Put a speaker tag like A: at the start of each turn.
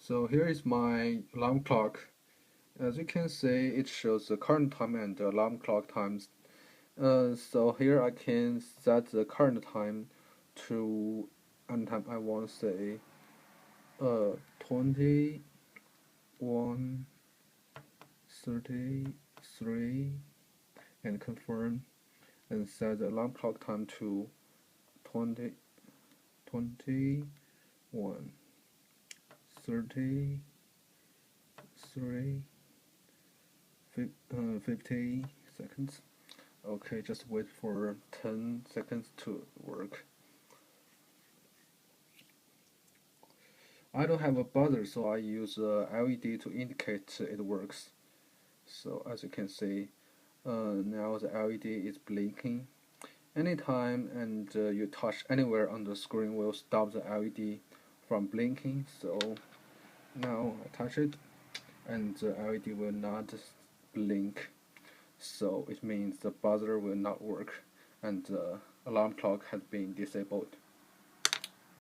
A: So here is my alarm clock. As you can see, it shows the current time and the alarm clock times. So here I can set the current time to any time I want to say 21:33 and confirm and set the alarm clock time to 20:21:33 50 seconds. Okay, just wait for 10 seconds to work. I don't have a buzzer, so I use a LED to indicate it works. So as you can see, now the LED is blinking. Anytime and you touch anywhere on the screen will stop the LED from blinking. So now I touch it and the LED will not blink. So it means the buzzer will not work and the alarm clock has been disabled.